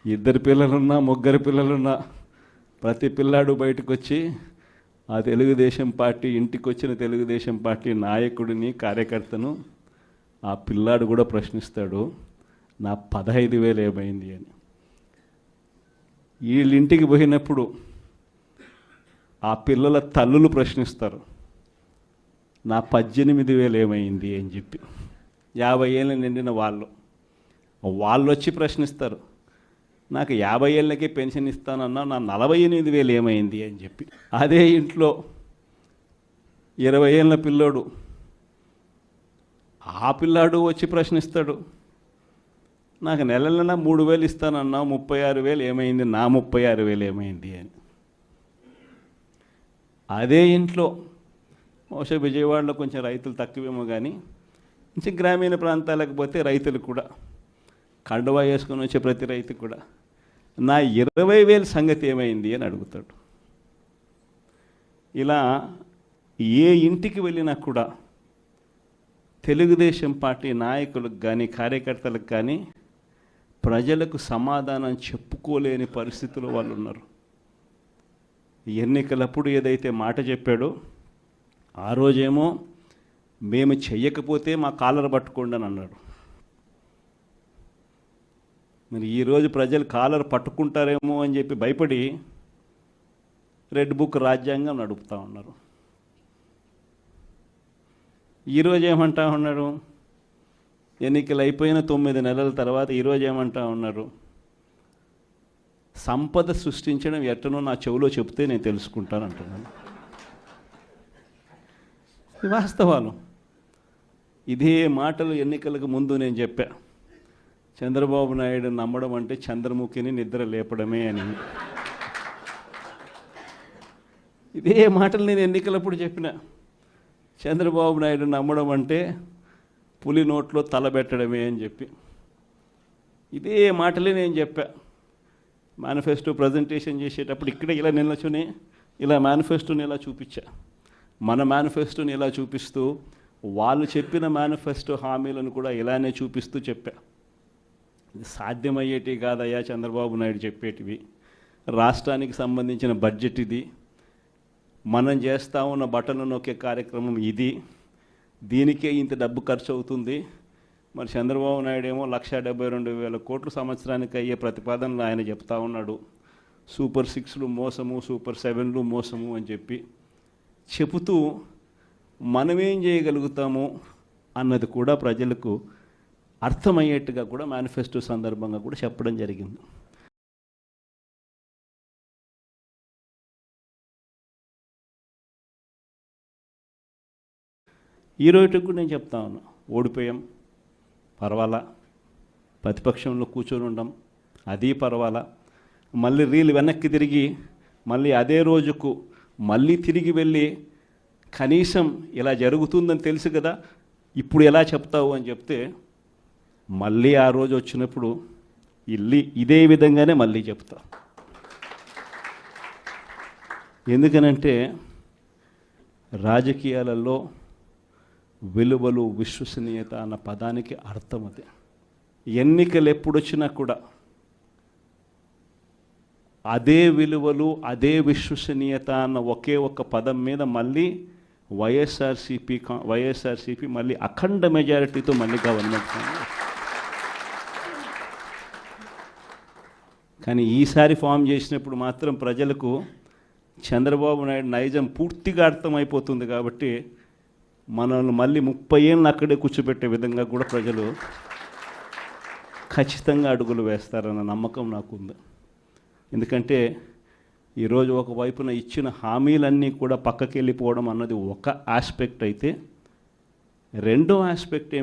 ఇద్దరు పిల్లలున్నా ముగ్గురు పిల్లలున్నా ప్రతి పిల్లాడు బయటకు వచ్చి ఆ తెలుగుదేశం పార్టీ ఇంటికి వచ్చిన తెలుగుదేశం పార్టీ నాయకుడిని కార్యకర్తను ఆ పిల్లాడు కూడా ప్రశ్నిస్తాడు, నా 15,000 ఏమైంది అని. వీళ్ళింటికి పోయినప్పుడు ఆ పిల్లల తల్లులు ప్రశ్నిస్తారు, నా 18,000 ఏమైంది అని చెప్పి. 50 ఏళ్ళు నిండిన వాళ్ళు వచ్చి ప్రశ్నిస్తారు, నాకు 50 ఏళ్ళకే పెన్షన్ ఇస్తానన్నా నా 48,000 ఏమైంది అని చెప్పి. అదే ఇంట్లో 20 ఏళ్ళ పిల్లోడు ఆ పిల్లాడు వచ్చి ప్రశ్నిస్తాడు, నాకు నెల 3,000 ఇస్తానన్నా 36,000 ఏమైంది, నా 36,000 ఏమైంది అని. అదే ఇంట్లో బహుశా విజయవాడలో కొంచెం రైతులు తక్కువేమో కానీ కొంచెం గ్రామీణ ప్రాంతాలకు పోతే రైతులు కూడా కండువా వేసుకొని వచ్చే ప్రతి రైతు కూడా నా 20,000 సంగతి ఏమైంది అని అడుగుతాడు. ఇలా ఏ ఇంటికి వెళ్ళినా కూడా తెలుగుదేశం పార్టీ నాయకులకు కానీ కార్యకర్తలకు కానీ ప్రజలకు సమాధానం చెప్పుకోలేని పరిస్థితుల్లో వాళ్ళు ఉన్నారు. ఎన్నికలప్పుడు ఏదైతే మాట చెప్పాడో ఆ రోజేమో మేము చెయ్యకపోతే మా కాలర్ పట్టుకోండి అని అన్నాడు. మరి ఈరోజు ప్రజలు కాలర్ పట్టుకుంటారేమో అని చెప్పి భయపడి రెడ్ బుక్ రాజ్యాంగం నడుపుతూ ఉన్నారు. ఈరోజు ఏమంటా ఉన్నారు, ఎన్నికలు అయిపోయిన 9 నెలల తర్వాత ఈరోజు ఏమంటా ఉన్నారు, సంపద సృష్టించడం ఎట్టనో నా చెవిలో చెప్తే నేను తెలుసుకుంటాను అంటున్నాను. వాస్తవాలు. ఇదే మాటలు ఎన్నికలకు ముందు నేను చెప్పా, చంద్రబాబు నాయుడు నమ్మడం అంటే చంద్రముఖిని నిద్ర లేపడమే అని. ఇదే మాటలు నేను ఎన్నికలప్పుడు చెప్పిన, చంద్రబాబు నాయుడు నమ్మడం అంటే పులి నోట్లో తలబెట్టడమే అని చెప్పి. ఇదే మాటలే నేను చెప్పా మేనిఫెస్టో ప్రజెంటేషన్ చేసేటప్పుడు. ఇక్కడ ఇలా నిల్చుని ఇలా మేనిఫెస్టోని ఇలా చూపించా, మన మేనిఫెస్టోని ఇలా చూపిస్తూ వాళ్ళు చెప్పిన మేనిఫెస్టో హామీలను కూడా ఇలానే చూపిస్తూ చెప్పా. ఇది సాధ్యమయ్యేటి కాదయ్యా చంద్రబాబు నాయుడు చెప్పేటివి, రాష్ట్రానికి సంబంధించిన బడ్జెట్ ఇది, మనం చేస్తూ ఉన్న బటన్లు నొక్కే కార్యక్రమం ఇది, దీనికే ఇంత డబ్బు ఖర్చు అవుతుంది. మరి చంద్రబాబు నాయుడు ఏమో 1,72,000 కోట్లు సంవత్సరానికి అయ్యే ప్రతిపాదనలు ఆయన చెప్తా ఉన్నాడు. సూపర్ 6లు మోసము, సూపర్ 7లు మోసము అని చెప్పి చెబుతూ మనమేం చేయగలుగుతాము అన్నది కూడా ప్రజలకు అర్థమయ్యేట్టుగా కూడా మేనిఫెస్టో సందర్భంగా కూడా చెప్పడం జరిగింది. ఈ రోజుకి కూడా నేను చెప్తా ఉన్నా, ఓడిపోయాం పర్వాలా, ప్రతిపక్షంలో కూర్చొని ఉండం అది పర్వాలా, మళ్ళీ రీలు వెనక్కి తిరిగి మళ్ళీ అదే రోజుకు మళ్ళీ తిరిగి వెళ్ళి కనీసం ఇలా జరుగుతుందని తెలుసు కదా ఇప్పుడు ఎలా చెప్తావు అని చెప్తే మళ్ళీ ఆ రోజు వచ్చినప్పుడు ఇదే విధంగానే మళ్ళీ చెప్తా. ఎందుకనంటే రాజకీయాలలో విలువలు విశ్వసనీయత అన్న పదానికి అర్థం అదే. ఎన్నికలు ఎప్పుడొచ్చినా కూడా అదే విలువలు అదే విశ్వసనీయత అన్న ఒకే ఒక పదం మీద మళ్ళీ వైఎస్ఆర్సీపీ మళ్ళీ అఖండ మెజారిటీతో మళ్ళీ గవర్నమెంట్. కానీ ఈసారి ఫామ్ చేసినప్పుడు మాత్రం ప్రజలకు చంద్రబాబు నాయుడు నైజం పూర్తిగా అర్థమైపోతుంది. కాబట్టి మనల్ని మళ్ళీ 30 ఏళ్ళు అక్కడే కూర్చోబెట్టే విధంగా కూడా ప్రజలు ఖచ్చితంగా అడుగులు వేస్తారన్న నమ్మకం నాకుంది. ఎందుకంటే ఈరోజు ఒకవైపున ఇచ్చిన హామీలన్నీ కూడా పక్కకి వెళ్ళిపోవడం అన్నది ఒక ఆస్పెక్ట్ అయితే, రెండో ఆస్పెక్ట్ ఏమిటి